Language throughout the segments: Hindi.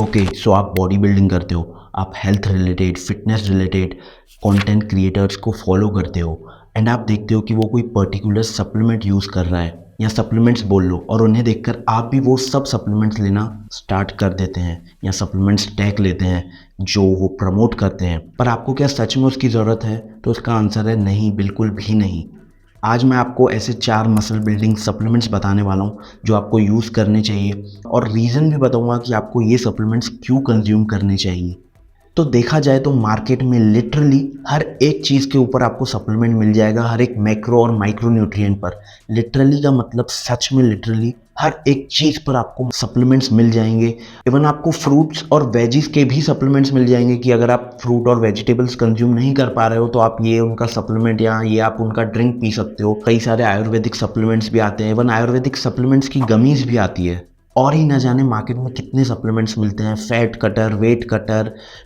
ओके, सो आप बॉडी बिल्डिंग करते हो, आप health related, fitness related content creators को फॉलो करते हो एंड आप देखते हो कि वो कोई पर्टिकुलर सप्लीमेंट यूज़ कर रहा है या सप्लीमेंट्स बोल लो, और उन्हें देखकर आप भी वो सब सप्लीमेंट्स लेना स्टार्ट कर देते हैं या सप्लीमेंट्स टैग लेते हैं जो वो प्रमोट करते हैं। पर आपको क्या सच में उसकी ज़रूरत है? तो उसका आंसर है नहीं, बिल्कुल भी नहीं। आज मैं आपको ऐसे 4 मसल बिल्डिंग सप्लीमेंट्स बताने वाला हूँ जो आपको यूज़ करने चाहिए, और रीज़न भी बताऊँगा कि आपको ये सप्लीमेंट्स क्यों कंज्यूम करने चाहिए। तो देखा जाए तो मार्केट में लिटरली हर एक चीज़ के ऊपर आपको सप्लीमेंट मिल जाएगा, हर एक मैक्रो और माइक्रो न्यूट्रिएंट पर। लिटरली का मतलब सच में लिटरली हर एक चीज़ पर आपको सप्लीमेंट्स मिल जाएंगे। इवन आपको फ्रूट्स और वेजीज के भी सप्लीमेंट्स मिल जाएंगे कि अगर आप फ्रूट और वेजिटेबल्स कंज्यूम नहीं कर पा रहे हो तो आप ये उनका सप्लीमेंट या ये आप उनका ड्रिंक पी सकते हो। कई सारे आयुर्वेदिक सप्लीमेंट्स भी आते हैं, इवन आयुर्वेदिक सप्लीमेंट्स की गमीज भी आती है। और ही ना जाने मार्केट में कितने सप्लीमेंट्स मिलते हैं, fat cutter,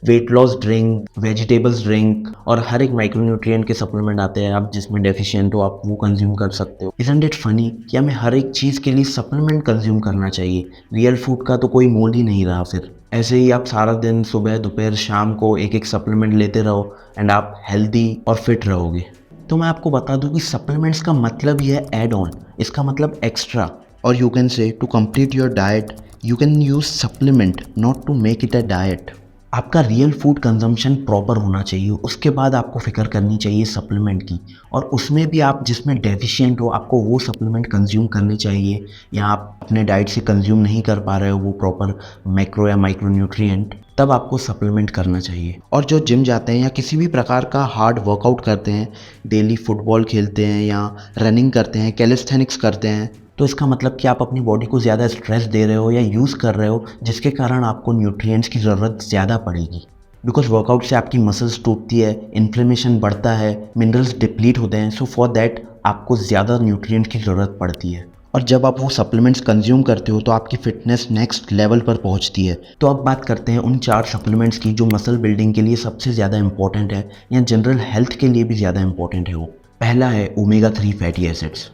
weight loss drink, vegetables drink, और हर एक माइक्रोन्यूट्रिएंट के सप्लीमेंट आते हैं। आप जिसमें डेफिशिएंट हो आप वो कंज्यूम कर सकते हो। इजंट इट फनी कि हमें हर एक चीज़ के लिए सप्लीमेंट कंज्यूम करना चाहिए? रियल फूड का तो कोई मोल ही नहीं रहा। फिर ऐसे ही आप सारा दिन सुबह दोपहर शाम को एक एक सप्लीमेंट लेते रहो एंड आप हेल्दी और फिट रहोगे। तो मैं आपको बता दूं कि सप्लीमेंट्स का मतलब ही है एड ऑन, इसका मतलब extra. Or you can say to complete your diet, you can use supplement, not to make it a diet. आपका रियल फूड कंजम्पशन प्रॉपर होना चाहिए, उसके बाद आपको फिक्र करनी चाहिए सप्लीमेंट की। और उसमें भी आप जिसमें डेफिशिएंट हो आपको वो सप्लीमेंट कंज्यूम करने चाहिए, या आप अपने डाइट से कंज्यूम नहीं कर पा रहे हो वो प्रॉपर मैक्रो या माइक्रो न्यूट्रिएंट, तब आपको सप्लीमेंट करना चाहिए। और जो जिम जाते हैं या किसी भी प्रकार का हार्ड वर्कआउट करते हैं, डेली फुटबॉल खेलते हैं या रनिंग करते हैं, कैलिस्थेनिक्स करते हैं, तो इसका मतलब कि आप अपनी बॉडी को ज़्यादा स्ट्रेस दे रहे हो या यूज़ कर रहे हो, जिसके कारण आपको न्यूट्रिएंट्स की ज़रूरत ज़्यादा पड़ेगी। बिकॉज वर्कआउट से आपकी मसल्स टूटती है, इन्फ्लेमेशन बढ़ता है, मिनरल्स डिप्लीट होते हैं, सो फॉर दैट आपको ज़्यादा न्यूट्रिएंट की ज़रूरत पड़ती है। और जब आप वो सप्लीमेंट्स कंज्यूम करते हो तो आपकी फिटनेस नेक्स्ट लेवल पर पहुंचती है। तो अब बात करते हैं उन 4 सप्लीमेंट्स की जो मसल बिल्डिंग के लिए सबसे ज़्यादा इंपॉर्टेंट है या जनरल हेल्थ के लिए भी ज़्यादा इंपॉर्टेंट है। वो पहला है omega 3 fatty acids.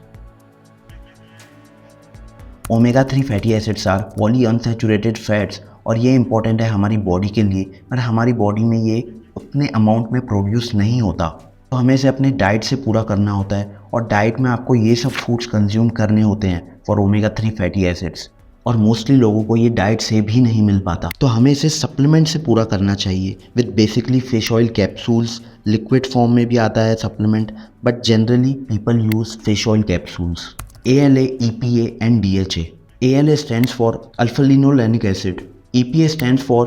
Omega 3 fatty acids are polyunsaturated fats, और ये इंपॉर्टेंट है हमारी बॉडी के लिए, पर हमारी बॉडी में ये उतने अमाउंट में प्रोड्यूस नहीं होता, तो हमें इसे अपने डाइट से पूरा करना होता है। और डाइट में आपको ये सब फूड्स कंज्यूम करने होते हैं फॉर ओमेगा 3 फैटी एसिड्स, और मोस्टली लोगों को ये डाइट से भी नहीं मिल पाता, तो हमें इसे सप्लीमेंट से पूरा करना चाहिए with basically fish oil capsules. Liquid form में भी आता है supplement, but generally people use fish oil capsules. ALA, EPA and DHA. ALA stands for alpha-linolenic acid, EPA stands for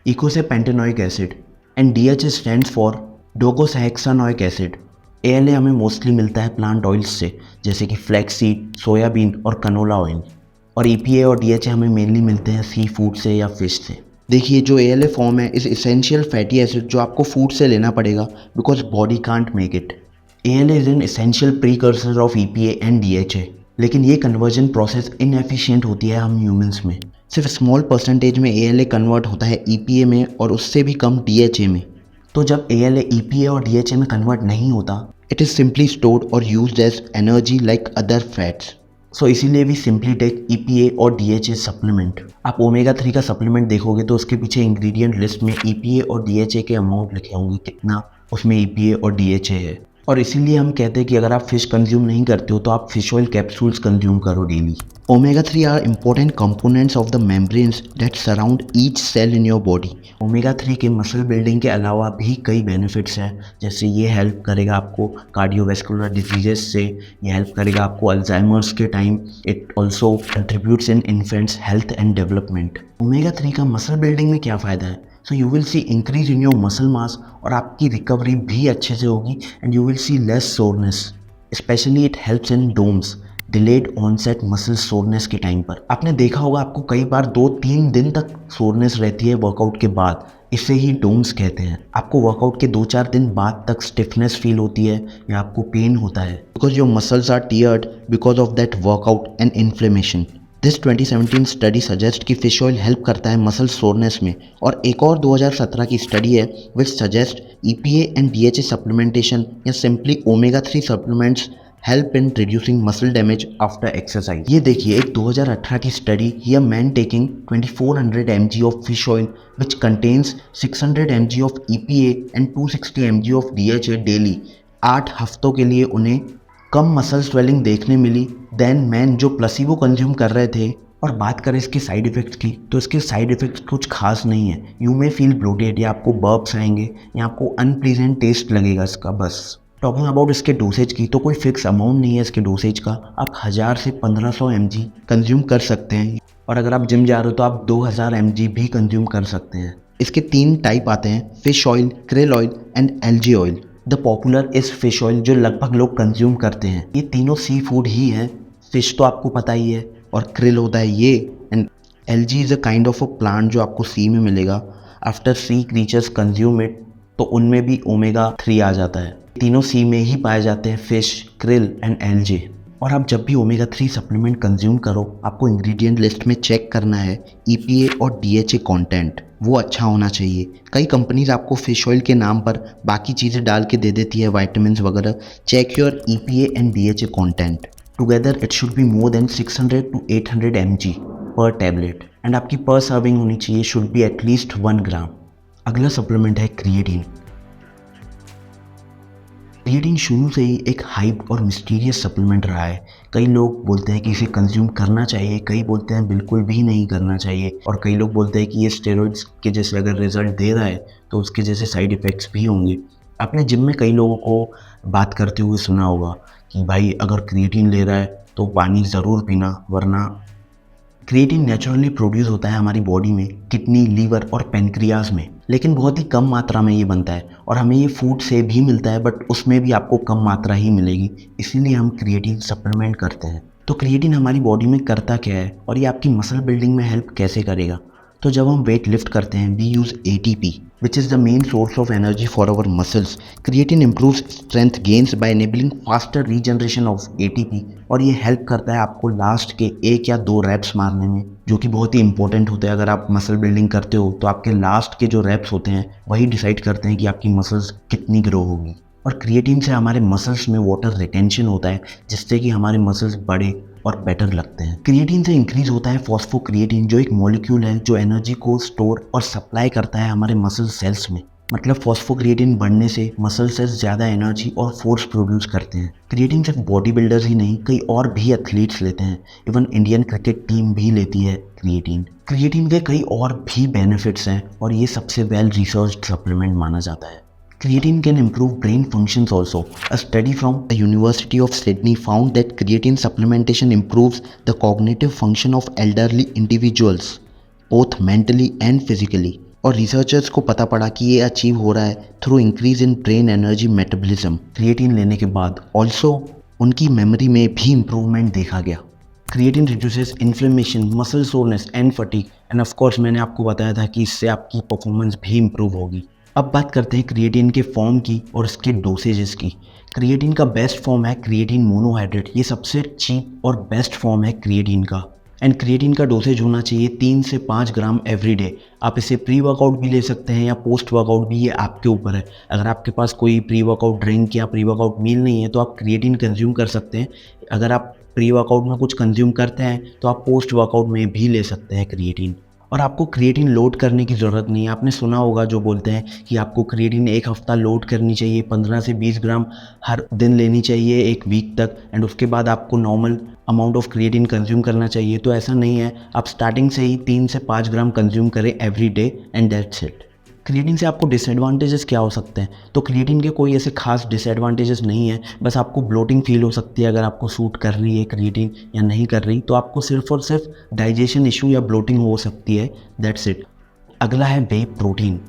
eicosapentaenoic acid and DHA stands for docosahexaenoic acid. ALA हमें मोस्टली मिलता है प्लांट ऑयल्स से, जैसे कि फ्लैक्स सीड, सोयाबीन और कनोला ऑयल, और EPA और DHA हमें मेनली मिलते हैं सी फूड से या फिश से। देखिए, जो ALA फॉर्म है इस इसेंशियल फैटी एसिड जो आपको फूड से लेना पड़ेगा because body can't make it. ALA is an essential precursor of EPA and DHA, लेकिन ये कन्वर्जन प्रोसेस इनएफिशिएंट होती है हम ह्यूमंस में। सिर्फ स्मॉल परसेंटेज में ALA कन्वर्ट होता है EPA में और उससे भी कम DHA में। तो जब ALA EPA और DHA में कन्वर्ट नहीं होता, इट इज़ सिंपली स्टोर्ड और used as energy like other fats. So इसीलिए भी सिंपली टेक EPA और DHA सप्लीमेंट। आप ओमेगा 3 का सप्लीमेंट देखोगे तो उसके पीछे इंग्रेडिएंट लिस्ट में EPA और DHA के अमाउंट लिखे होंगे, कितना उसमें EPA और DHA है। और इसीलिए हम कहते हैं कि अगर आप फिश कंज्यूम नहीं करते हो तो आप फिश ऑयल कैप्सूल्स कंज्यूम करो daily. Omega 3 are important components of the membranes that surround each cell in your body. Omega 3 के मसल बिल्डिंग के अलावा भी कई बेनिफिट्स हैं, जैसे ये हेल्प करेगा आपको कार्डियोवैस्कुलर डिजीजेस से, ये हेल्प करेगा आपको अल्जाइमर्स के time, it also contributes in infants health and development. Omega 3 का मसल बिल्डिंग में क्या फ़ायदा है? So you will see increase in your muscle mass, और आपकी रिकवरी भी अच्छे से होगी and you will see less soreness. Specially it helps in DOMS, delayed onset muscle soreness के टाइम पर। आपने देखा होगा आपको कई बार 2-3 दिन तक सोरनेस रहती है वर्कआउट के बाद, इसे ही डोम्स कहते हैं। आपको वर्कआउट के 2-4 दिन बाद तक स्टिफनेस फील होती है या आपको पेन होता है because your muscles are teared because of that workout and inflammation. This 2017 study suggest कि फिश ऑयल हेल्प करता है मसल सोरनेस में, और एक और 2017 की स्टडी है which suggest EPA and DHA supplementation या simply omega 3 supplements help in reducing muscle damage after exercise. ये देखिए एक 2018 की स्टडी, here man taking 2400 mg of fish oil which contains 600 mg of EPA and 260 mg of DHA daily. 8 हफ्तों के लिए उन्हें कम मसल स्वेलिंग देखने मिली देन मैन जो प्लेसिबो कंज्यूम कर रहे थे। और बात करें इसके साइड इफ़ेक्ट्स की, तो इसके साइड इफ़ेक्ट्स कुछ खास नहीं है। यू मे फील ब्लोटेड, या आपको बर्प्स आएंगे, या आपको अनप्लीजेंट टेस्ट लगेगा इसका, बस। टॉकिंग अबाउट इसके डोसेज की, तो कोई फिक्स अमाउंट नहीं है इसके डोसेज का। आप 1000 से 1500 mg कंज्यूम कर सकते हैं, और अगर आप जिम जा रहे हो तो आप 2000 mg भी कंज्यूम कर सकते हैं। इसके 3 टाइप आते हैं, fish oil, krill oil and algae oil. The popular is fish oil, जो लगभग लोग कंज्यूम करते हैं। ये तीनों सी फूड ही हैं। फिश तो आपको पता ही है, और क्रिल होता है ये, and algae is a kind of a plant जो आपको सी में मिलेगा। After sea creatures consume it, तो उनमें भी ओमेगा 3 आ जाता है। तीनों सी में ही पाए जाते हैं, फिश, क्रिल एंड एल्गी। और आप जब भी ओमेगा 3 सप्लीमेंट कंज्यूम करो, आपको इंग्रेडिएंट लिस्ट में चेक करना है EPA और DHA कंटेंट, वो अच्छा होना चाहिए। कई कंपनीज आपको फिश ऑयल के नाम पर बाकी चीज़ें डाल के दे देती है, वाइटामिन वगैरह। Check your EPA and DHA content. Together it should be more than 600 to 800 mg per tablet, and आपकी पर सर्विंग होनी चाहिए शुड बी एटलीस्ट 1 ग्राम। अगला सप्लीमेंट है क्रिएटिन। क्रिएटिन शुरू से ही एक हाइप और मिस्टीरियस सप्लीमेंट रहा है। कई लोग बोलते हैं कि इसे कंज्यूम करना चाहिए, कई बोलते हैं बिल्कुल भी नहीं करना चाहिए, और कई लोग बोलते हैं कि ये स्टेरॉइड्स के जैसे अगर रिजल्ट दे रहा है तो उसके जैसे साइड इफ़ेक्ट्स भी होंगे। आपने जिम में कई लोगों को बात करते हुए सुना होगा कि भाई अगर क्रिएटिन ले रहा है तो पानी ज़रूर पीना, वरना क्रिएटिन नेचुरली प्रोड्यूस होता है हमारी बॉडी में, किडनी, लीवर और पेनक्रियाज में, लेकिन बहुत ही कम मात्रा में ये बनता है। और हमें ये फूड से भी मिलता है, बट उसमें भी आपको कम मात्रा ही मिलेगी, इसीलिए हम क्रिएटिन सप्लीमेंट करते हैं। तो क्रिएटिन हमारी बॉडी में करता क्या है, और ये आपकी मसल बिल्डिंग में हेल्प कैसे करेगा? तो जब हम वेट लिफ्ट करते हैं, we use ATP which is the main source of energy for our muscles. Creatine improves strength gains by enabling faster regeneration of ATP, और ये हेल्प करता है आपको लास्ट के 1 या 2 रैप्स मारने में, जो कि बहुत ही इंपॉर्टेंट होते हैं। अगर आप मसल बिल्डिंग करते हो तो आपके लास्ट के जो रैप्स होते हैं वही डिसाइड करते हैं कि आपकी मसल्स कितनी ग्रो होगी। और क्रिएटिन से हमारे मसल्स में वाटर रिटेंशन होता है, जिससे कि हमारे मसल्स बड़े और बेटर लगते हैं। क्रिएटिन से इंक्रीज होता है फॉस्फोक्रिएटिन, जो एक मॉलिक्यूल है जो एनर्जी को स्टोर और सप्लाई करता है हमारे मसल सेल्स में। मतलब फॉस्फोक्रिएटिन बढ़ने से मसल सेल्स ज़्यादा एनर्जी और फोर्स प्रोड्यूस करते हैं। क्रिएटिन सिर्फ बॉडी बिल्डर्स ही नहीं, कई और भी एथलीट्स लेते हैं, इवन इंडियन क्रिकेट टीम भी लेती है क्रिएटिन। क्रिएटिन के कई और भी बेनिफिट्स हैं, और ये सबसे वेल रिसर्च्ड सप्लीमेंट माना जाता है। Creatine can improve brain functions also. A study from the University of Sydney found that creatine supplementation improves the cognitive function of elderly individuals, both mentally and physically. और रिसर्चर्स को पता पड़ा कि ये अचीव हो रहा है through increase in brain energy metabolism. Creatine लेने के बाद ऑल्सो उनकी मेमोरी में भी इम्प्रूवमेंट देखा गया। Creatine reduces inflammation, muscle soreness and fatigue, end of course मैंने आपको बताया था कि इससे आपकी परफॉर्मेंस भी इम्प्रूव होगी। अब बात करते हैं क्रिएटिन के फॉर्म की और इसके डोसेजेस की। क्रिएटिन का बेस्ट फॉर्म है क्रिएटिन मोनोहाइड्रेट, ये सबसे चीप और बेस्ट फॉर्म है क्रिएटिन का। एंड क्रिएटिन का डोसेज होना चाहिए 3 से 5 ग्राम एवरी डे। आप इसे प्री वर्कआउट भी ले सकते हैं या पोस्ट वर्कआउट भी, ये आपके ऊपर है। अगर आपके पास कोई प्री वर्कआउट ड्रिंक या प्री वर्कआउट मील नहीं है तो आप क्रिएटिन कंज्यूम कर सकते हैं। अगर आप प्री वर्कआउट में कुछ कंज्यूम करते हैं तो आप पोस्ट वर्कआउट में भी ले सकते हैं क्रिएटिन। और आपको क्रिएटिन लोड करने की ज़रूरत नहीं है। आपने सुना होगा जो बोलते हैं कि आपको क्रिएटिन 1 हफ्ता लोड करनी चाहिए, 15 से 20 ग्राम हर दिन लेनी चाहिए 1 वीक तक, एंड उसके बाद आपको normal amount of creatine consume करना चाहिए। तो ऐसा नहीं है, आप स्टार्टिंग से ही 3 से 5 ग्राम कंज्यूम करें every day, and that's it. Creatine से आपको डिसएडवांटेजेस क्या हो सकते हैं? तो क्रिएटिन के कोई ऐसे खास डिसएडवांटेजेस नहीं है, बस आपको ब्लोटिंग फील हो सकती है अगर आपको सूट कर रही है क्रिएटिन या नहीं कर रही, तो आपको सिर्फ और सिर्फ डाइजेशन इशू या ब्लोटिंग हो सकती है, दैट्स इट। अगला है वे प्रोटीन।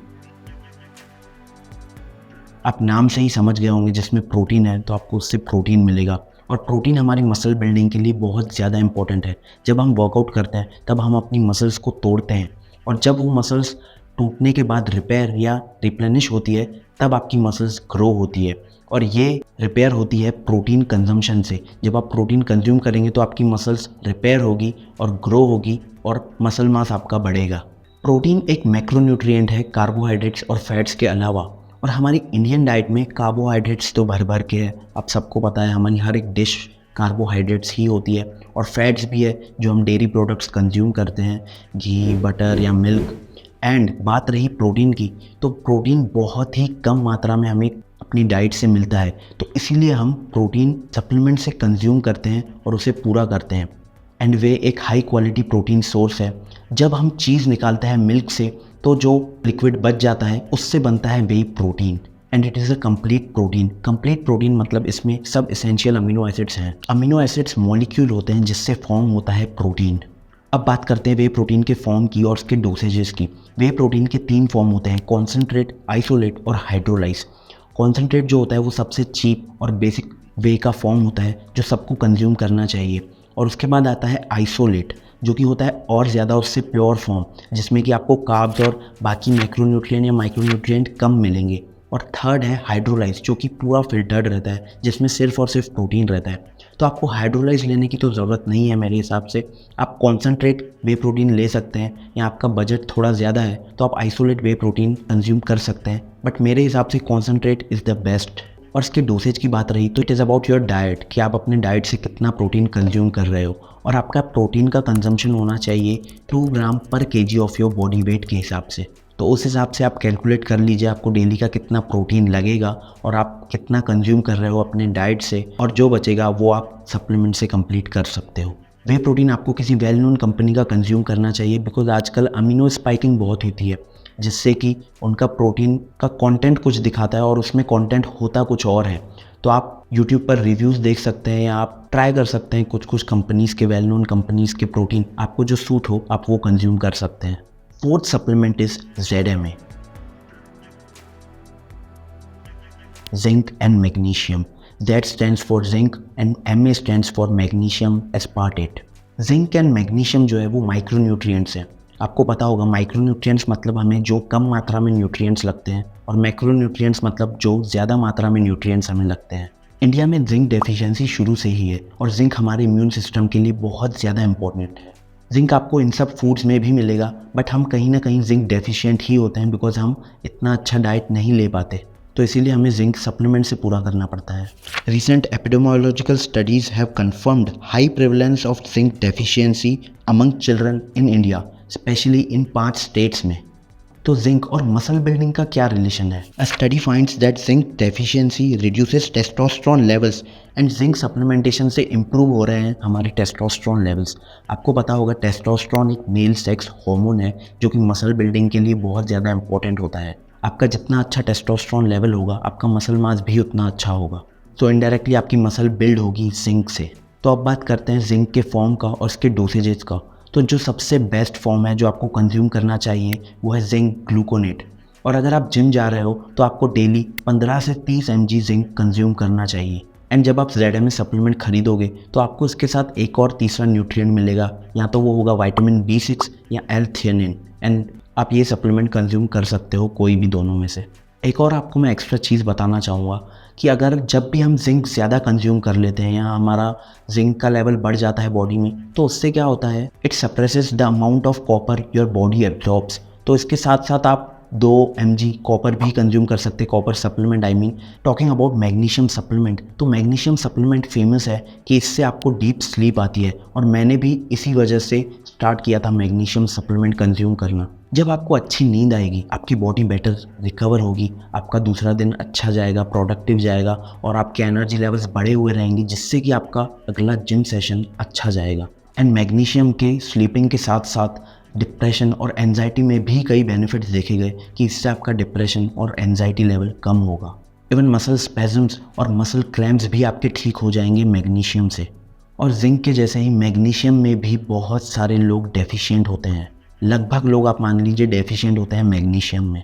आप नाम से ही समझ गए होंगे, जिसमें प्रोटीन है तो आपको उससे प्रोटीन मिलेगा, और प्रोटीन हमारी मसल बिल्डिंग के लिए बहुत ज़्यादा इंपॉर्टेंट है। जब हम वर्कआउट करते हैं तब हम अपनी मसल्स को तोड़ते हैं, और जब वो मसल्स टूटने के बाद रिपेयर या रिप्लेनिश होती है तब आपकी मसल्स ग्रो होती है, और ये रिपेयर होती है प्रोटीन कंजम्पशन से। जब आप प्रोटीन कंज्यूम करेंगे तो आपकी मसल्स रिपेयर होगी और ग्रो होगी, और मसल मास आपका बढ़ेगा। प्रोटीन एक मैक्रोन्यूट्रिएंट है कार्बोहाइड्रेट्स और फैट्स के अलावा, और हमारी इंडियन डाइट में कार्बोहाइड्रेट्स तो भर भर के है, आप सबको पता है हमारी हर एक डिश कार्बोहाइड्रेट्स ही होती है, और फैट्स भी है जो हम डेयरी प्रोडक्ट्स कंज्यूम करते हैं, घी, बटर या मिल्क। एंड बात रही प्रोटीन की, तो प्रोटीन बहुत ही कम मात्रा में हमें अपनी डाइट से मिलता है, तो इसीलिए हम प्रोटीन सप्लीमेंट से कंज्यूम करते हैं और उसे पूरा करते हैं। एंड वे एक हाई क्वालिटी प्रोटीन सोर्स है। जब हम चीज़ निकालते हैं मिल्क से, तो जो लिक्विड बच जाता है उससे बनता है whey protein, and it is a complete protein. Complete protein मतलब इसमें सब एसेंशियल अमीनो एसिड्स हैं। अमीनो एसिड्स मॉलिक्यूल होते हैं जिससे फॉर्म होता है प्रोटीन। अब बात करते हैं वे प्रोटीन के फॉर्म की और उसके डोसेजेस की। वे प्रोटीन के 3 फॉर्म होते हैं, कॉन्सेंट्रेट, आइसोलेट और हाइड्रोलाइज। कॉन्सेंट्रेट जो होता है वो सबसे चीप और बेसिक वे का फॉर्म होता है जो सबको कंज्यूम करना चाहिए, और उसके बाद आता है आइसोलेट जो कि होता है और ज़्यादा उससे प्योर फॉर्म, जिसमें कि आपको कार्ब्स और बाकी मैक्रोन्यूट्रिएंट या माइक्रोन्यूट्रिएंट कम मिलेंगे। और थर्ड है हाइड्रोलाइज जो कि पूरा फिल्टर्ड रहता है, जिसमें सिर्फ और सिर्फ प्रोटीन रहता है। तो आपको हाइड्रोलाइज लेने की तो ज़रूरत नहीं है मेरे हिसाब से। आप कॉन्सेंट्रेट वे प्रोटीन ले सकते हैं, या आपका बजट थोड़ा ज़्यादा है तो आप आइसोलेट वे प्रोटीन कंज्यूम कर सकते हैं, बट मेरे हिसाब से कॉन्सेंट्रेट इज़ द बेस्ट। और इसके डोसेज की बात रही तो it is about your diet, कि आप अपने डाइट से कितना प्रोटीन कंज्यूम कर रहे हो, और आपका प्रोटीन का कंजम्पशन होना चाहिए 2 ग्राम पर KG of your body weight के हिसाब से। तो उस हिसाब से आप कैलकुलेट कर लीजिए आपको डेली का कितना प्रोटीन लगेगा और आप कितना कंज्यूम कर रहे हो अपने डाइट से, और जो बचेगा वो आप सप्लीमेंट से कंप्लीट कर सकते हो। वे प्रोटीन आपको किसी वेल नोन कंपनी का कंज्यूम करना चाहिए, बिकॉज आजकल अमीनो स्पाइकिंग बहुत होती है, जिससे कि उनका प्रोटीन का कंटेंट कुछ दिखाता है और उसमें कंटेंट होता कुछ और है। तो आप यूट्यूब पर रिव्यूज़ देख सकते हैं, या आप ट्राई कर सकते हैं कुछ कंपनीज़ के, वेल नोन कंपनीज़ के प्रोटीन, आपको जो सूट हो आप वो कंज्यूम कर सकते हैं। Fourth supplement is ZMA, zinc and magnesium. Z stands for zinc and MA stands for magnesium aspartate. Zinc and magnesium जो है वो माइक्रोन्यूट्रिएंट्स हैं। आपको पता होगा माइक्रोन्यूट्रिएंट्स मतलब हमें जो कम मात्रा में न्यूट्रिएंट्स लगते हैं, और मैक्रोन्यूट्रिएंट्स मतलब जो ज़्यादा मात्रा में न्यूट्रिएंट्स हमें लगते हैं। इंडिया में जिंक डेफिशिएंसी शुरू से ही है, और जिंक हमारे इम्यून सिस्टम के लिए बहुत ज़्यादा इंपॉर्टेंट है। जिंक आपको इन सब फूड्स में भी मिलेगा, बट हम कहीं ना कहीं जिंक डेफिशिएंट ही होते हैं, बिकॉज हम इतना अच्छा डाइट नहीं ले पाते, तो इसीलिए हमें जिंक सप्लीमेंट से पूरा करना पड़ता है। Recent epidemiological studies have confirmed high prevalence of zinc deficiency among children in India, specially in 5 states में। तो जिंक और मसल बिल्डिंग का क्या रिलेशन है? अ study finds that zinc deficiency reduces testosterone levels, and zinc supplementation से इम्प्रूव हो रहे हैं हमारे टेस्टोस्टेरोन लेवल्स। आपको पता होगा टेस्टोस्टेरोन एक मेल सेक्स हार्मोन है जो कि मसल बिल्डिंग के लिए बहुत ज़्यादा इंपॉर्टेंट होता है। आपका जितना अच्छा टेस्टोस्टेरोन लेवल होगा, आपका मसल मास भी उतना अच्छा होगा, तो इनडायरेक्टली आपकी मसल बिल्ड होगी जिंक से। तो अब बात करते हैं जिंक के फॉर्म का और इसके डोसेजेस का। तो जो सबसे बेस्ट फॉर्म है जो आपको कंज्यूम करना चाहिए वो है जिंक ग्लूकोनेट, और अगर आप जिम जा रहे हो तो आपको डेली 15 से 30 mg जिंक कंज्यूम करना चाहिए। एंड जब आप ZMA सप्लीमेंट खरीदोगे तो आपको इसके साथ एक और तीसरा न्यूट्रिएंट मिलेगा, या तो वो होगा विटामिन B6 या L-theanine, एंड आप ये सप्लीमेंट कंज्यूम कर सकते हो कोई भी दोनों में से। एक और आपको मैं एक्स्ट्रा चीज़ बताना चाहूँगा कि अगर जब भी हम जिंक ज़्यादा कंज्यूम कर लेते हैं या हमारा जिंक का लेवल बढ़ जाता है बॉडी में, तो उससे क्या होता है, it suppresses the amount of copper your body absorbs. तो इसके साथ साथ आप 2 mg कॉपर भी कंज्यूम कर सकते हैं, copper supplement I mean. Talking about magnesium supplement, तो मैग्नीशियम सप्लीमेंट फेमस है कि इससे आपको डीप स्लीप आती है, और मैंने भी इसी वजह से स्टार्ट किया था मैग्नीशियम सप्लीमेंट कंज्यूम करना। जब आपको अच्छी नींद आएगी, आपकी बॉडी बेटर रिकवर होगी, आपका दूसरा दिन अच्छा जाएगा, प्रोडक्टिव जाएगा, और आपके एनर्जी लेवल्स बढ़े हुए रहेंगे, जिससे कि आपका अगला जिम सेशन अच्छा जाएगा। एंड मैग्नीशियम के स्लीपिंग के साथ साथ डिप्रेशन और एंजाइटी में भी कई बेनिफिट्स देखे गए कि इससे आपका डिप्रेशन और एंजाइटी लेवल कम होगा। इवन मसल स्पैज़म्स और मसल क्रैम्प्स भी आपके ठीक हो जाएंगे मैग्नीशियम से। और जिंक के जैसे ही मैग्नीशियम में भी बहुत सारे लोग डेफिशिएंट होते हैं, लगभग लोग आप मान लीजिए डेफिशिएंट होते हैं मैग्नीशियम में।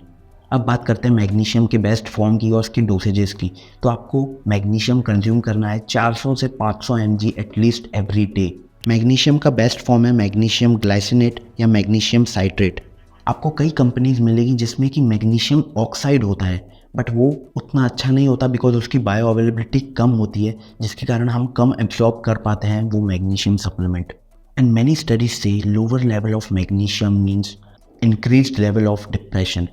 अब बात करते हैं मैग्नीशियम के बेस्ट फॉर्म की और उसकी डोसेजेस की। तो आपको मैग्नीशियम कंज्यूम करना है 400 से 500 mg at least every day. Magnesium का बेस्ट फॉर्म है मैग्नीशियम ग्लाइसिनेट या मैग्नीशियम साइट्रेट। आपको कई कंपनीज मिलेगी जिसमें कि मैग्नीशियम ऑक्साइड होता है, बट वो उतना अच्छा नहीं होता बिकॉज उसकी बायो अवेलेबिलिटी कम होती है, जिसके कारण हम कम एब्जॉर्ब कर पाते हैं वो magnesium supplement. And many studies से lower level of magnesium means increased level of depression.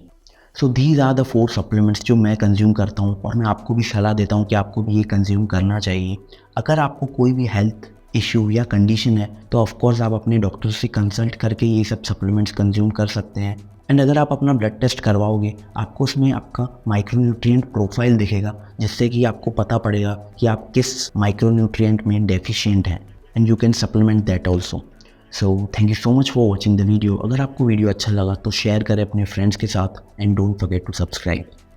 So these are the 4 supplements जो मैं कंज्यूम करता हूँ और मैं आपको भी सलाह देता हूँ कि आपको भी ये कंज्यूम करना चाहिए। अगर आपको कोई भी हेल्थ इश्यू या कंडीशन है तो ऑफ कोर्स आप अपने डॉक्टर से कंसल्ट करके ये सब सप्लीमेंट्स कंज्यूम कर सकते हैं। एंड अगर आप अपना ब्लड टेस्ट करवाओगे आपको उसमें आपका माइक्रोन्यूट्रिएंट प्रोफाइल दिखेगा, जिससे कि आपको पता पड़ेगा कि आप किस माइक्रोन्यूट्रिएंट में डेफिशिएंट हैं and you can supplement that also. So thank you so much for watching the video. अगर आपको वीडियो अच्छा लगा तो शेयर करें अपने फ्रेंड्स के साथ and don't forget to subscribe.